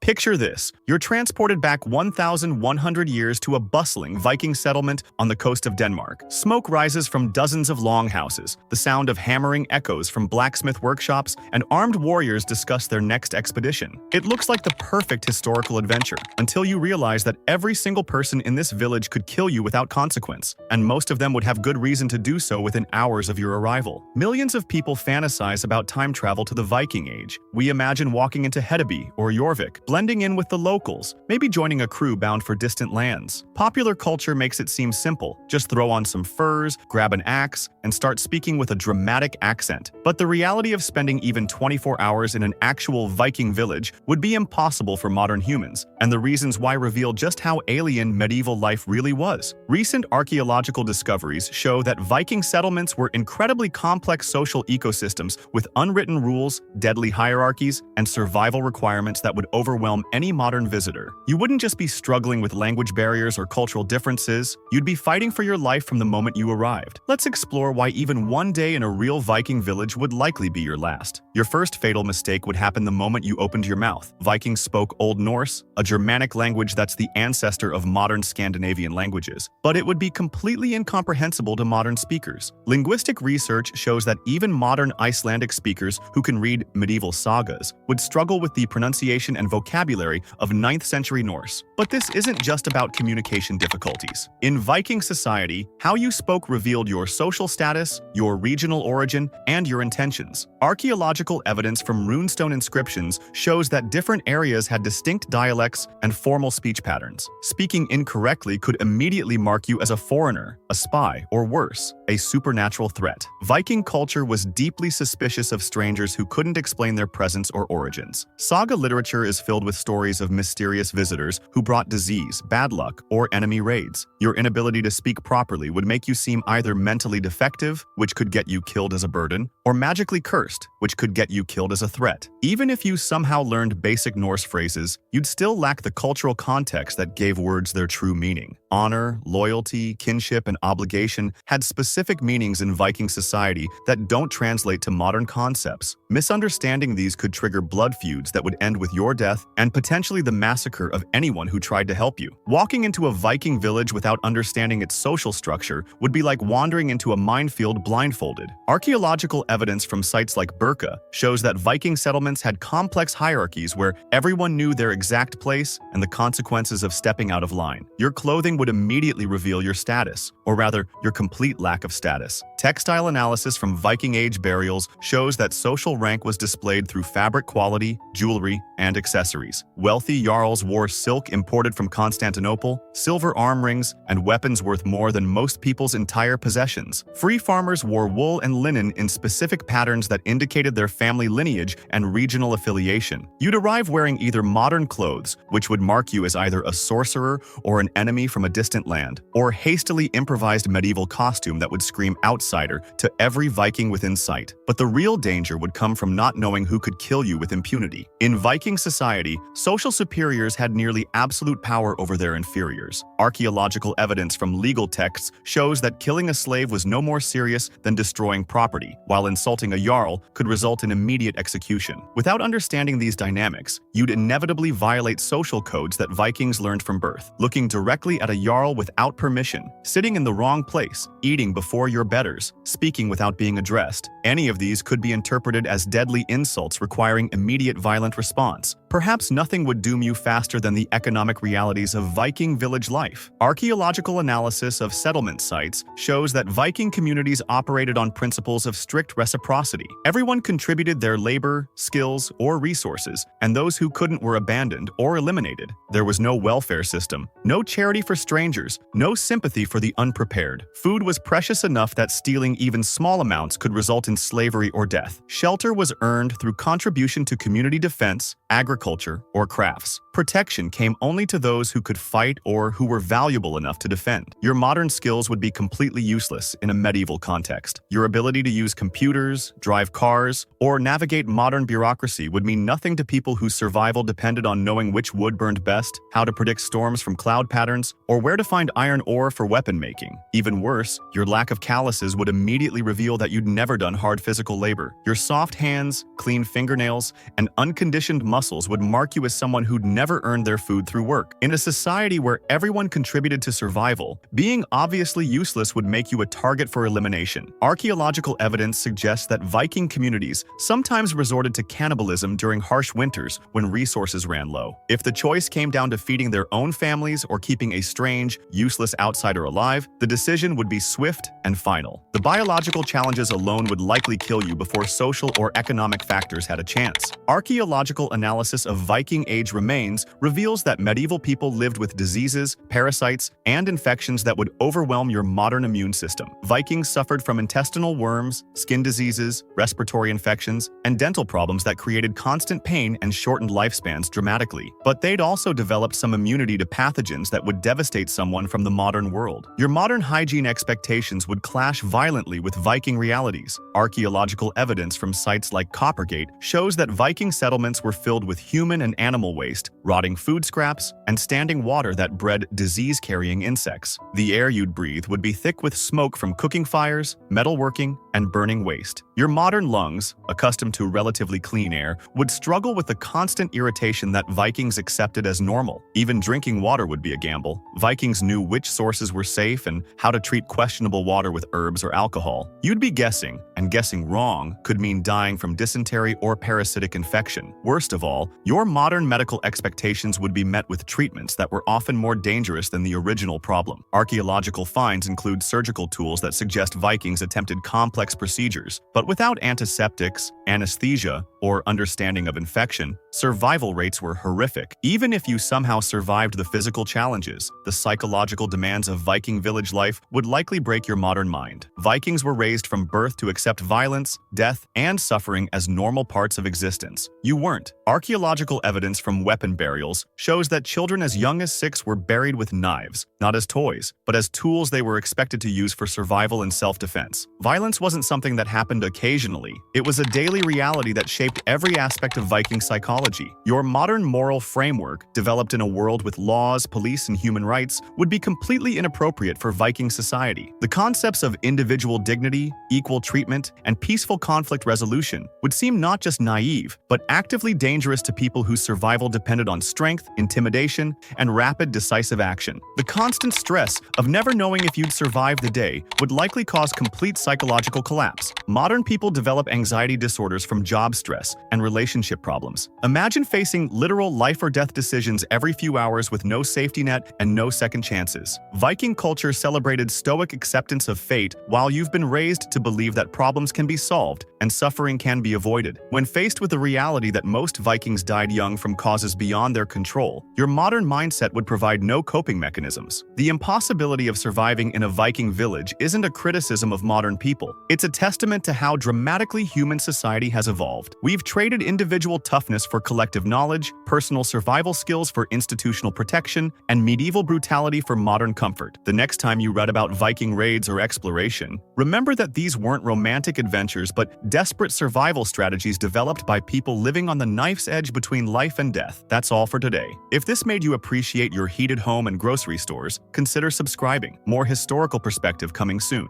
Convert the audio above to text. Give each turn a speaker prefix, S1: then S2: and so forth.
S1: Picture this. You're transported back 1,100 years to a bustling Viking settlement on the coast of Denmark. Smoke rises from dozens of longhouses. The sound of hammering echoes from blacksmith workshops, and armed warriors discuss their next expedition. It looks like the perfect historical adventure, until you realize that every single person in this village could kill you without consequence, and most of them would have good reason to do so within hours of your arrival. Millions of people fantasize about time travel to the Viking Age. We imagine walking into Hedeby or Jorvik, blending in with the locals, maybe joining a crew bound for distant lands. Popular culture makes it seem simple. Just throw on some furs, grab an axe, and start speaking with a dramatic accent. But the reality of spending even 24 hours in an actual Viking village would be impossible for modern humans, and the reasons why reveal just how alien medieval life really was. Recent archaeological discoveries show that Viking settlements were incredibly complex social ecosystems with unwritten rules, deadly hierarchies, and survival requirements that would overwhelm any modern visitor. You wouldn't just be struggling with language barriers or cultural differences, you'd be fighting for your life from the moment you arrived. Let's explore why even one day in a real Viking village would likely be your last. Your first fatal mistake would happen the moment you opened your mouth. Vikings spoke Old Norse, a Germanic language that's the ancestor of modern Scandinavian languages, but it would be completely incomprehensible to modern speakers. Linguistic research shows that even modern Icelandic speakers who can read medieval sagas would struggle with the pronunciation and vocabulary of 9th century Norse. But this isn't just about communication difficulties. In Viking society, how you spoke revealed your social status, your regional origin, and your intentions. Archaeological evidence from runestone inscriptions shows that different areas had distinct dialects and formal speech patterns. Speaking incorrectly could immediately mark you as a foreigner, a spy, or worse, a supernatural threat. Viking culture was deeply suspicious of strangers who couldn't explain their presence or origins. Saga literature is filled with stories of mysterious visitors who brought disease, bad luck, or enemy raids. Your inability to speak properly would make you seem either mentally defective, which could get you killed as a burden, or magically cursed, which could get you killed as a threat. Even if you somehow learned basic Norse phrases, you'd still lack the cultural context that gave words their true meaning. Honor, loyalty, kinship, and obligation had specific meanings in Viking society that don't translate to modern concepts. Misunderstanding these could trigger blood feuds that would end with your death and potentially the massacre of anyone who tried to help you. Walking into a Viking village without understanding its social structure would be like wandering into a minefield blindfolded. Archaeological evidence from sites like Birka shows that Viking settlements had complex hierarchies where everyone knew their exact place and the consequences of stepping out of line. Your clothing would immediately reveal your status, or rather, your complete lack of status. Textile analysis from Viking Age burials shows that social rank was displayed through fabric quality, jewelry, and accessories. Wealthy jarls wore silk imported from Constantinople, silver arm rings, and weapons worth more than most people's entire possessions. Free farmers wore wool and linen in specific patterns that indicated their family lineage and regional affiliation. You'd arrive wearing either modern clothes, which would mark you as either a sorcerer or an enemy from a distant land, or hastily improvised medieval costume that would scream outsider to every Viking within sight. But the real danger would come from not knowing who could kill you with impunity. In Viking society, social superiors had nearly absolute power over their inferiors. Archaeological evidence from legal texts shows that killing a slave was no more serious than destroying property, while insulting a jarl could result in immediate execution. Without understanding these dynamics, you'd inevitably violate social codes that Vikings learned from birth. Looking directly at a jarl without permission, sitting in the wrong place, eating before your betters, speaking without being addressed. Any of these could be interpreted as deadly insults requiring immediate violent response. Perhaps nothing would doom you faster than the economic realities of Viking village life. Archaeological analysis of settlement sites shows that Viking communities operated on principles of strict reciprocity. Everyone contributed their labor, skills, or resources, and those who couldn't were abandoned or eliminated. There was no welfare system, no charity for strangers, no sympathy for the unprepared. Food was precious enough that stealing even small amounts could result in slavery or death. Shelter was earned through contribution to community defense, agriculture, or crafts. protection came only to those who could fight or who were valuable enough to defend. Your modern skills would be completely useless in a medieval context. Your ability to use computers, drive cars, or navigate modern bureaucracy would mean nothing to people whose survival depended on knowing which wood burned best, how to predict storms from cloud patterns, or where to find iron ore for weapon making. Even worse, your lack of calluses would immediately reveal that you'd never done hard physical labor. Your soft hands, clean fingernails, and unconditioned muscles would mark you as someone who'd never earned their food through work. In a society where everyone contributed to survival, being obviously useless would make you a target for elimination. Archaeological evidence suggests that Viking communities sometimes resorted to cannibalism during harsh winters when resources ran low. If the choice came down to feeding their own families or keeping a strange, useless outsider alive, the decision would be swift and final. The biological challenges alone would likely kill you before social or economic factors had a chance. Archaeological analysis of Viking Age remains reveals that medieval people lived with diseases, parasites, and infections that would overwhelm your modern immune system. Vikings suffered from intestinal worms, skin diseases, respiratory infections, and dental problems that created constant pain and shortened lifespans dramatically. But they'd also developed some immunity to pathogens that would devastate someone from the modern world. Your modern hygiene expectations would clash violently with Viking realities. Archaeological evidence from sites like Coppergate shows that Viking settlements were filled with human and animal waste, rotting food scraps, and standing water that bred disease-carrying insects. The air you'd breathe would be thick with smoke from cooking fires, metalworking, and burning waste. Your modern lungs, accustomed to relatively clean air, would struggle with the constant irritation that Vikings accepted as normal. Even drinking water would be a gamble. Vikings knew which sources were safe and how to treat questionable water with herbs or alcohol. You'd be guessing, and guessing wrong could mean dying from dysentery or parasitic infection. Worst of all, your modern medical expectations would be met with treatments that were often more dangerous than the original problem. Archaeological finds include surgical tools that suggest Vikings attempted complex procedures, but without antiseptics, anesthesia, or understanding of infection, survival rates were horrific. Even if you somehow survived the physical challenges, the psychological demands of Viking village life would likely break your modern mind. Vikings were raised from birth to accept violence, death, and suffering as normal parts of existence. You weren't. Archaeological evidence from weapon burials shows that children as young as 6 were buried with knives, not as toys, but as tools they were expected to use for survival and self-defense. Violence wasn't something that happened occasionally. It was a daily reality that shaped every aspect of Viking psychology. Your modern moral framework, developed in a world with laws, police, and human rights, would be completely inappropriate for Viking society. The concepts of individual dignity, equal treatment, and peaceful conflict resolution would seem not just naive, but actively dangerous to people whose survival depended on strength, intimidation, and rapid, decisive action. The constant stress of never knowing if you'd survive the day would likely cause complete psychological collapse. Modern people develop anxiety disorders from job stress and relationship problems. Imagine facing literal life or death decisions every few hours with no safety net and no second chances. Viking culture celebrated stoic acceptance of fate, while you've been raised to believe that problems can be solved and suffering can be avoided. When faced with the reality that most Vikings died young from causes beyond their control, your modern mindset would provide no coping mechanisms. The impossibility of surviving in a Viking village isn't a criticism of modern people. It's a testament to how dramatically human society has evolved. We've traded individual toughness for collective knowledge, personal survival skills for institutional protection, and medieval brutality for modern comfort. The next time you read about Viking raids or exploration, remember that these weren't romantic adventures but desperate survival strategies developed by people living on the knife's edge between life and death. That's all for today. If this made you appreciate your heated home and grocery stores, consider subscribing. More historical perspective coming soon.